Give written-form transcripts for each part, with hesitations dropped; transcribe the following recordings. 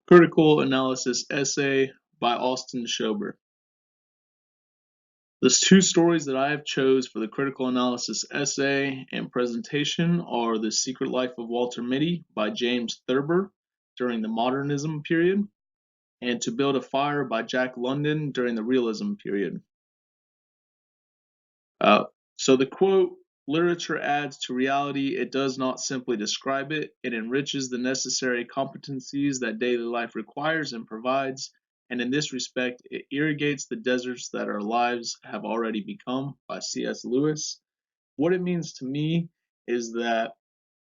Critical Analysis Essay by Austin Schober. The two stories that I have chose for the critical analysis essay and presentation are The Secret Life of Walter Mitty by James Thurber during the Modernism period, and To Build a Fire by Jack London during the Realism period. So the quote, "Literature adds to reality, it does not simply describe it, it enriches the necessary competencies that daily life requires and provides, and in this respect, it irrigates the deserts that our lives have already become," by C.S. Lewis. What it means to me is that,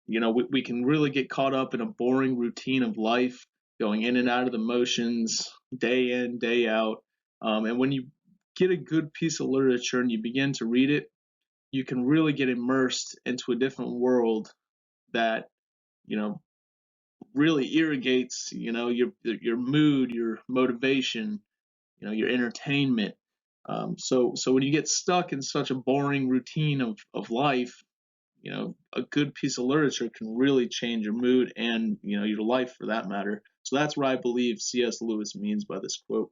we can really get caught up in a boring routine of life, going in and out of the motions, day in, day out. And when you get a good piece of literature and you begin to read it, you can really get immersed into a different world that you know really irrigates your mood, your motivation, your entertainment. So when you get stuck in such a boring routine of life, a good piece of literature can really change your mood and your life for that matter. So that's what I believe C.S. Lewis means by this quote.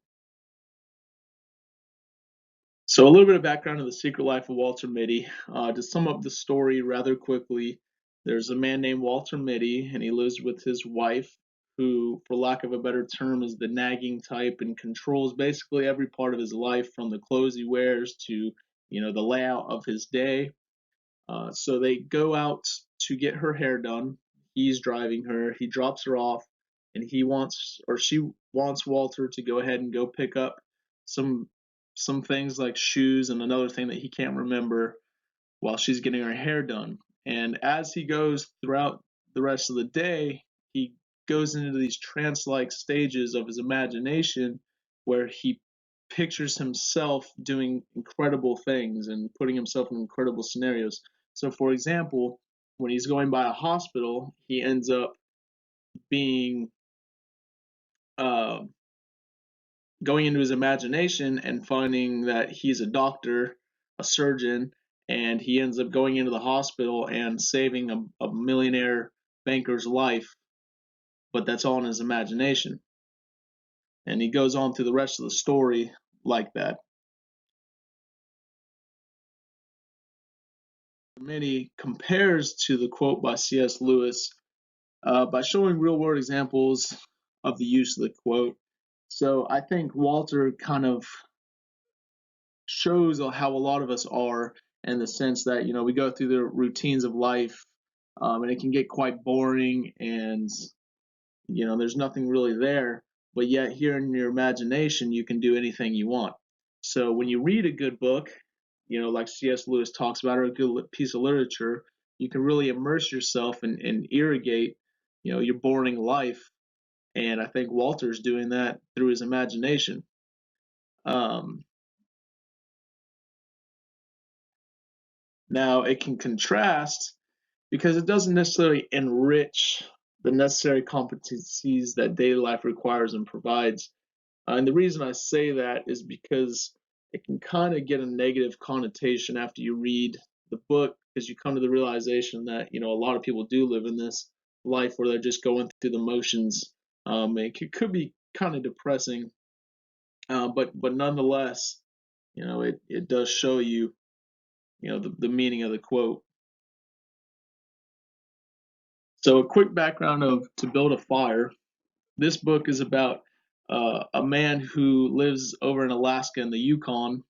So a little bit of background of The Secret Life of Walter Mitty. To sum up the story rather quickly, there's a man named Walter Mitty, and he lives with his wife, who, for lack of a better term, is the nagging type and controls basically every part of his life, from the clothes he wears to, the layout of his day. So they go out to get her hair done. He's driving her. He drops her off, and she wants Walter to go ahead and go pick up some some things like shoes and another thing that he can't remember while she's getting her hair done. And as he goes throughout the rest of the day, he goes into these trance-like stages of his imagination where he pictures himself doing incredible things and putting himself in incredible scenarios. So, for example, when he's going by a hospital, he ends up being uh, going into his imagination and finding that he's a doctor, a surgeon, and he ends up going into the hospital and saving a millionaire banker's life, but that's all in his imagination. And he goes on through the rest of the story like that. Many compares to the quote by C.S. Lewis by showing real world examples of the use of the quote. So I think Walter kind of shows how a lot of us are, in the sense that we go through the routines of life, and it can get quite boring, and there's nothing really there, but yet here in your imagination you can do anything you want. So when you read a good book, like C.S. Lewis talks about, or a good piece of literature, you can really immerse yourself and irrigate your boring life. And I think Walter's doing that through his imagination. um, Now it can contrast because it doesn't necessarily enrich the necessary competencies that daily life requires and provides. And the reason I say that is because it can kind of get a negative connotation after you read the book, because you come to the realization that a lot of people do live in this life where they're just going through the motions. It could be kind of depressing, but nonetheless, it does show you the meaning of the quote. So a quick background of To Build a Fire. This book is about a man who lives over in Alaska in the Yukon,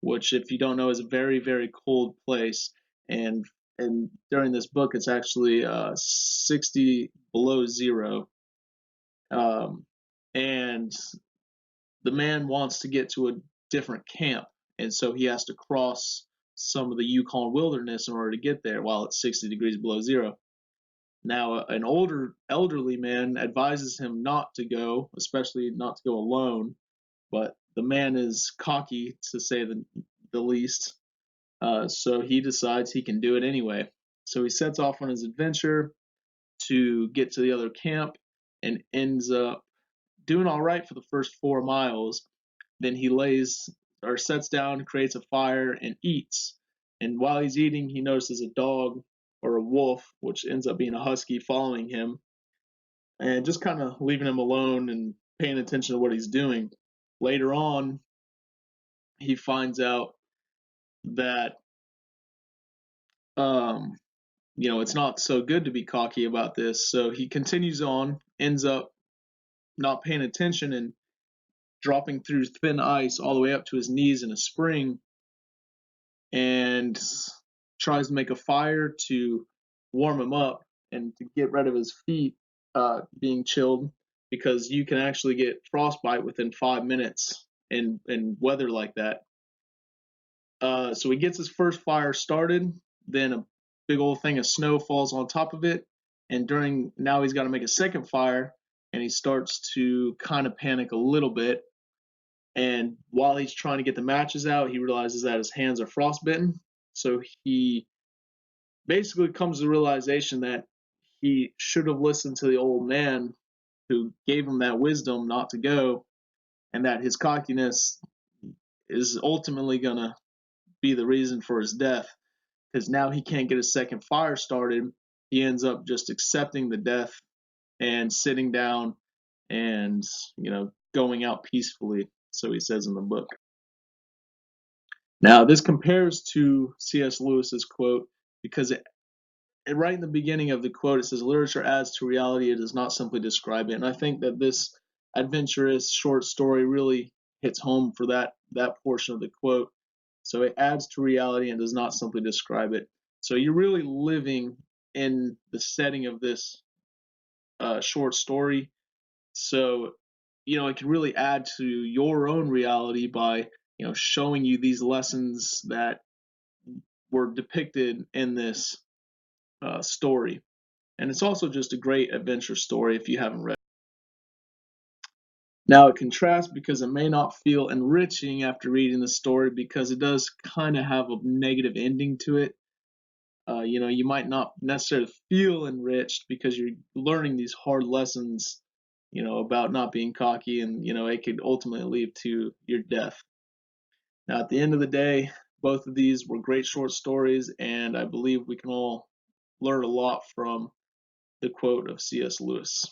which, if you don't know, is a very, very cold place. And and during this book, it's actually 60 below zero. Um, and the man wants to get to a different camp, and so he has to cross some of the Yukon wilderness in order to get there while it's 60 degrees below zero. Now, an elderly man advises him not to go, especially not to go alone. But the man is cocky, to say the least. So he decides he can do it anyway. So he sets off on his adventure to get to the other camp and ends up doing all right for the first 4 miles. Then he lays or sets down, creates a fire, and eats. And while he's eating, he notices a dog or a wolf, which ends up being a husky, following him. and just kind of leaving him alone and paying attention to what he's doing. Later on, he finds out that um, it's not so good to be cocky about this. So he continues on, ends up not paying attention and dropping through thin ice all the way up to his knees in a spring, and tries to make a fire to warm him up and to get rid of his feet being chilled, because you can actually get frostbite within 5 minutes in weather like that. So he gets his first fire started, then a big old thing of snow falls on top of it, and now he's got to make a second fire, and he starts to kind of panic a little bit. And while he's trying to get the matches out, he realizes that his hands are frostbitten. So he basically comes to the realization that he should have listened to the old man who gave him that wisdom not to go, and that his cockiness is ultimately going to be the reason for his death, because now he can't get a second fire started. He ends up just accepting the death and sitting down and, going out peacefully. So he says in the book. Now, this compares to C.S. Lewis's quote because right in the beginning of the quote, it says, "Literature adds to reality, it does not simply describe it." And I think that this adventurous short story really hits home for that portion of the quote. So it adds to reality and does not simply describe it. So you're really living in the setting of this short story. So, it can really add to your own reality by, showing you these lessons that were depicted in this story. And it's also just a great adventure story if you haven't read it. Now it contrasts because it may not feel enriching after reading the story, because it does kind of have a negative ending to it. You might not necessarily feel enriched because you're learning these hard lessons, about not being cocky, and, it could ultimately lead to your death. Now, at the end of the day, both of these were great short stories, and I believe we can all learn a lot from the quote of C.S. Lewis.